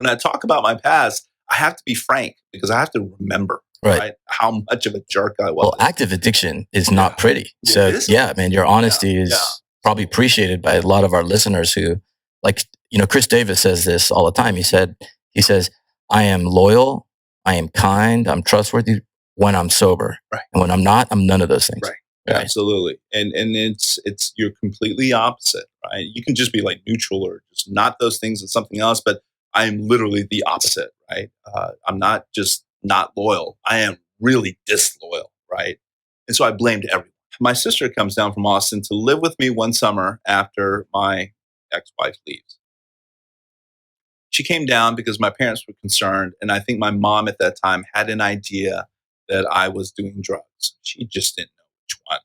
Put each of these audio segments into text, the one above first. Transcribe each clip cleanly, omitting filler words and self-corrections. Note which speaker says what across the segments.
Speaker 1: when I talk about my past, I have to be frank because I have to remember,
Speaker 2: Right.
Speaker 1: right, how much of a jerk I was.
Speaker 2: Well, active addiction is
Speaker 1: Yeah.
Speaker 2: not pretty.
Speaker 1: It
Speaker 2: So
Speaker 1: isn't.
Speaker 2: yeah, man, your honesty is
Speaker 1: Yeah.
Speaker 2: probably appreciated by a lot of our listeners who, like, Chris Davis says this all the time. He says, I am loyal, I am kind, I'm trustworthy when I'm sober.
Speaker 1: Right.
Speaker 2: And when I'm not, I'm none of those things.
Speaker 1: Right. Absolutely. And it's you're completely opposite, right? You can just be like neutral or just not those things and something else, but I am literally the opposite, right? I'm not just not loyal. I am really disloyal, right? And so I blamed everyone. My sister comes down from Austin to live with me one summer after my ex-wife leaves. She came down because my parents were concerned, and I think my mom at that time had an idea that I was doing drugs. She just didn't know which one.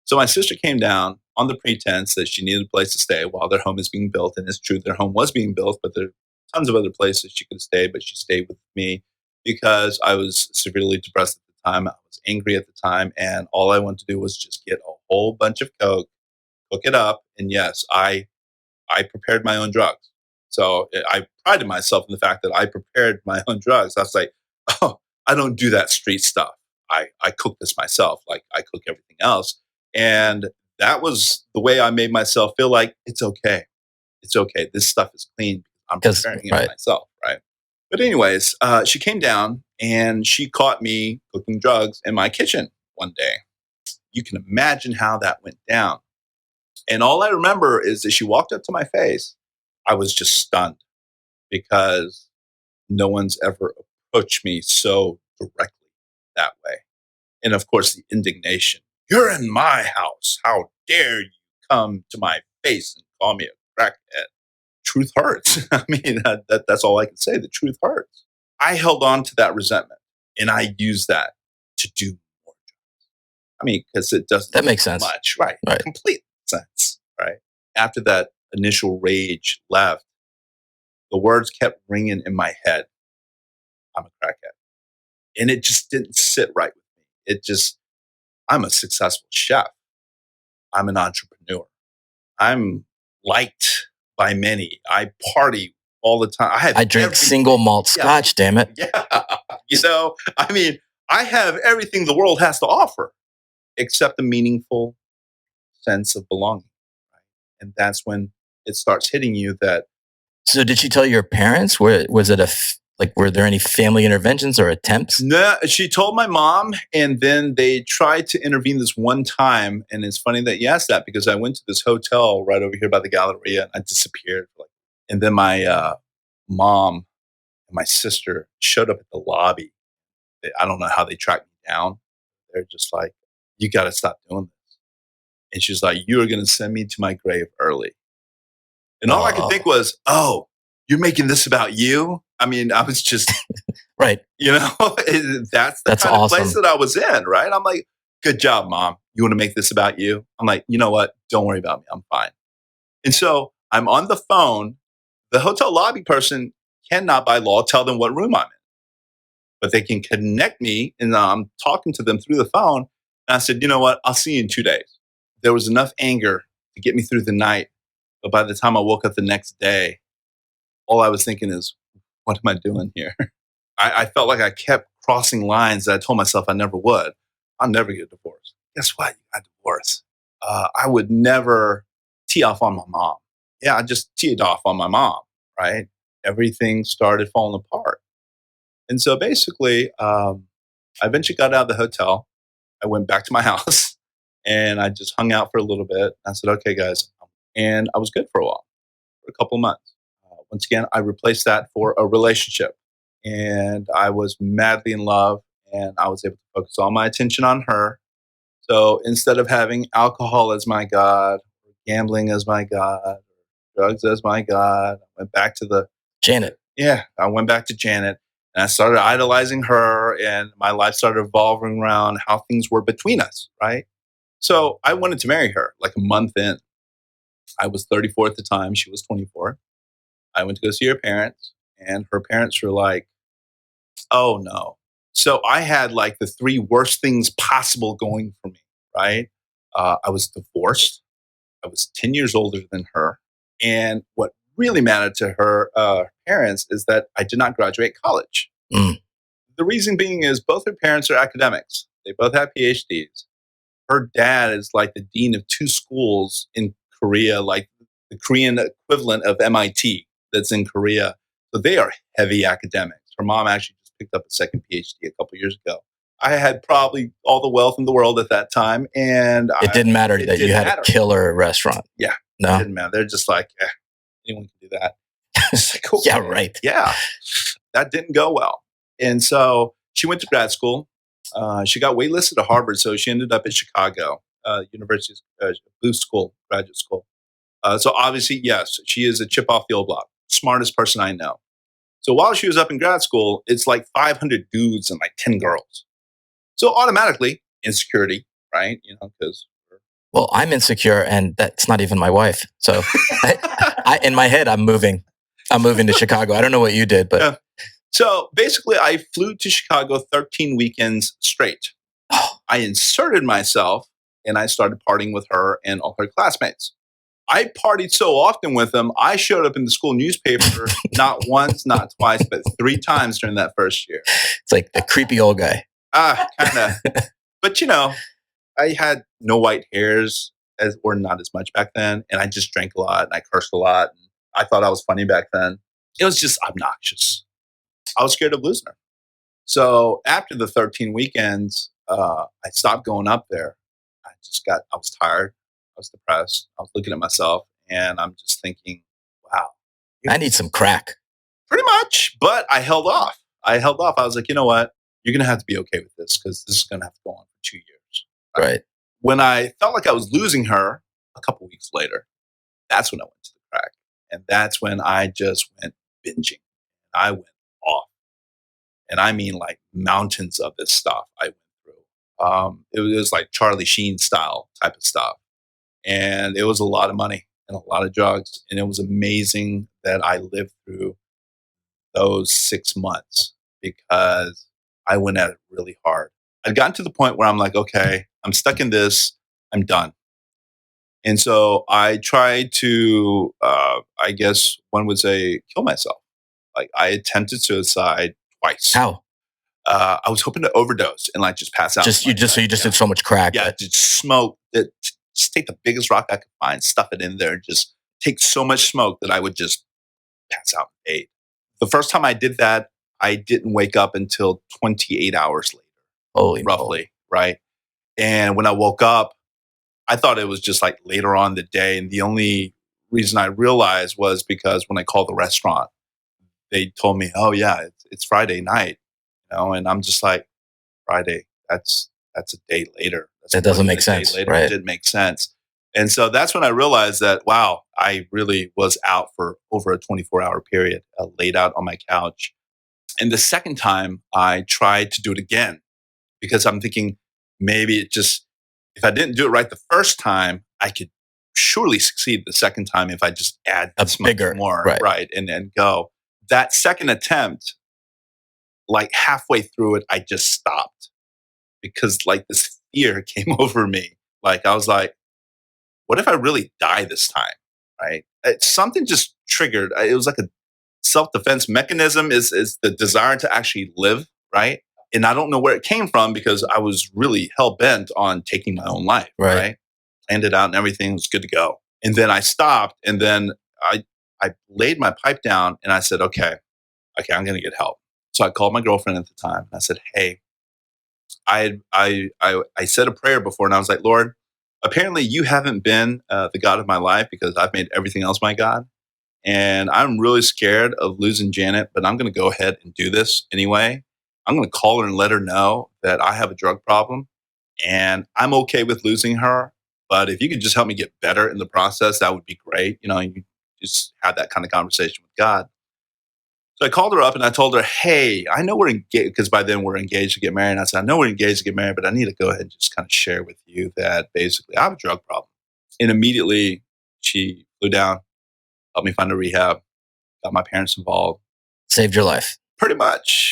Speaker 1: So my sister came down on the pretense that she needed a place to stay while their home is being built. And it's true, their home was being built, but there are tons of other places she could have stayed, but she stayed with me because I was severely depressed at the time. I was angry at the time. And all I wanted to do was just get a whole bunch of Coke, cook it up. And yes, I prepared my own drugs. So I prided myself in the fact that I prepared my own drugs. I was like, oh, I don't do that street stuff. I cook this myself, like I cook everything else. And that was the way I made myself feel like it's okay. It's okay. This stuff is clean. I'm preparing it myself, right? But anyways, she came down and she caught me cooking drugs in my kitchen one day. You can imagine how that went down. And all I remember is that she walked up to my face. I was just stunned because no one's ever approached me so directly that way. And of course, the indignation. You're in my house. How dare you come to my face and call me a crackhead? Truth hurts. I mean, that's all I can say. The truth hurts. I held on to that resentment and I used that to do more. I mean, because it doesn't
Speaker 2: that makes sense.
Speaker 1: Much, right? Complete sense, right? After that initial rage left, the words kept ringing in my head. I'm a crackhead. And it just didn't sit right with me. I'm a successful chef. I'm an entrepreneur. I'm liked by many. I party all the time.
Speaker 2: I drink single malt scotch, damn it.
Speaker 1: Yeah. I mean, I have everything the world has to offer except a meaningful sense of belonging. Right? And that's when it starts hitting you that.
Speaker 2: So did she tell your parents? Was it were there any family interventions or attempts?
Speaker 1: No, she told my mom, and then they tried to intervene this one time. And it's funny that you asked that because I went to this hotel right over here by the Galleria and I disappeared. And then my mom and my sister showed up at the lobby. I don't know how they tracked me down. They're just like, you got to stop doing this. And she's like, you are going to send me to my grave early. And all I could think was, oh, you're making this about you? I mean, I was just,
Speaker 2: right.
Speaker 1: That's the kind of place that I was in, right? I'm like, good job, Mom. You want to make this about you? I'm like, you know what? Don't worry about me. I'm fine. And so I'm on the phone. The hotel lobby person cannot by law tell them what room I'm in, but they can connect me and I'm talking to them through the phone. And I said, you know what? I'll see you in 2 days. There was enough anger to get me through the night. But by the time I woke up the next day, all I was thinking is, what am I doing here? I felt like I kept crossing lines that I told myself I never would. I'll never get divorced. Guess what? You got divorced. I would never tee off on my mom. Yeah, I just teed off on my mom, right? Everything started falling apart. And so basically, I eventually got out of the hotel. I went back to my house and I just hung out for a little bit. I said, okay, guys. And I was good for a while, for a couple of months. Once again, I replaced that for a relationship. And I was madly in love and I was able to focus all my attention on her. So instead of having alcohol as my God, or gambling as my God, or drugs as my God, I went back to
Speaker 2: Janet.
Speaker 1: Yeah, I went back to Janet and I started idolizing her and my life started evolving around how things were between us, right? So I wanted to marry her like a month in. I was 34 at the time. She was 24. I went to go see her parents and her parents were like, oh no. So I had like the three worst things possible going for me, right? I was divorced. I was 10 years older than her. And what really mattered to her parents is that I did not graduate college.
Speaker 2: Mm.
Speaker 1: The reason being is both her parents are academics. They both have PhDs. Her dad is like the dean of two schools in Korea, like the Korean equivalent of MIT that's in Korea. So they are heavy academics. Her mom actually just picked up a second PhD a couple years ago. I had probably all the wealth in the world at that time, and
Speaker 2: It didn't matter that you had
Speaker 1: matter.
Speaker 2: a killer restaurant.
Speaker 1: Yeah,
Speaker 2: no,
Speaker 1: it didn't matter. They're just like, anyone can do that. Like, okay.
Speaker 2: Yeah, right.
Speaker 1: Yeah, that didn't go well, and so she went to grad school. She got waitlisted to Harvard, so she ended up at Chicago University Booth School, graduate school. So obviously, yes, she is a chip off the old block, smartest person I know. So while she was up in grad school, it's like 500 dudes and like 10 girls. So automatically, insecurity, right? Because
Speaker 2: well, I'm insecure, and that's not even my wife. So, in my head, I'm moving to Chicago. I don't know what you did, but
Speaker 1: yeah. So basically, I flew to Chicago 13 weekends straight. I inserted myself, and I started partying with her and all her classmates. I partied so often with them, I showed up in the school newspaper not once, not twice, but 3 times during that first year.
Speaker 2: It's like the creepy old guy.
Speaker 1: Kind of. But I had no white hairs, or not as much back then, and I just drank a lot and I cursed a lot. And I thought I was funny back then. It was just obnoxious. I was scared of losing her. So after the 13 weekends, I stopped going up there. I was tired. I was depressed. I was looking at myself and I'm just thinking, wow.
Speaker 2: I need some crack.
Speaker 1: Pretty much. But I held off. I was like, you know what? You're going to have to be okay with this because this is going to have to go on for 2 years.
Speaker 2: Right.
Speaker 1: When I felt like I was losing her a couple weeks later, that's when I went to the crack. And that's when I just went binging. I went off. And I mean like mountains of this stuff I went through. It was like Charlie Sheen style type of stuff. And it was a lot of money and a lot of drugs. And it was amazing that I lived through those 6 months because I went at it really hard. I'd gotten to the point where I'm like, okay, I'm stuck in this. I'm done. And so I tried to, I guess one would say, kill myself. Like I attempted suicide twice.
Speaker 2: How?
Speaker 1: I was hoping to overdose and like just pass out.
Speaker 2: You just did so much crack.
Speaker 1: Yeah, just smoke. Just take the biggest rock I could find, stuff it in there, just take so much smoke that I would just pass out and fade. The first time I did that, I didn't wake up until 28 hours later, roughly, right? And when I woke up, I thought it was just like later on the day. And the only reason I realized was because when I called the restaurant, they told me, "Oh yeah, it's Friday night," and I'm just like, Friday. That's a day later.
Speaker 2: That doesn't make sense, right?
Speaker 1: It didn't make sense. And so that's when I realized that, wow, I really was out for over a 24-hour period, laid out on my couch. And the second time I tried to do it again because I'm thinking maybe if I didn't do it right the first time, I could surely succeed the second time if I just add
Speaker 2: a bigger
Speaker 1: more, right? And go. That second attempt, like halfway through it, I just stopped because like this fear came over me. Like I was like, what if I really die this time? Right? Something just triggered. It was like a self-defense mechanism is the desire to actually live, right? And I don't know where it came from because I was really hell-bent on taking my own life, right? Planned it out and everything was good to go. And then I stopped and then I laid my pipe down and I said, okay, I'm going to get help. So I called my girlfriend at the time and I said, hey, I said a prayer before and I was like, Lord, apparently you haven't been the God of my life because I've made everything else my God. And I'm really scared of losing Janet, but I'm going to go ahead and do this anyway. I'm going to call her and let her know that I have a drug problem and I'm okay with losing her. But if you could just help me get better in the process, that would be great. You just have that kind of conversation with God. So I called her up and I told her, hey, I know we're engaged because by then we're engaged to get married. And I said, I know we're engaged to get married, but I need to go ahead and just kind of share with you that basically I have a drug problem. And immediately she flew down, helped me find a rehab, got my parents involved.
Speaker 2: Saved your life.
Speaker 1: Pretty much.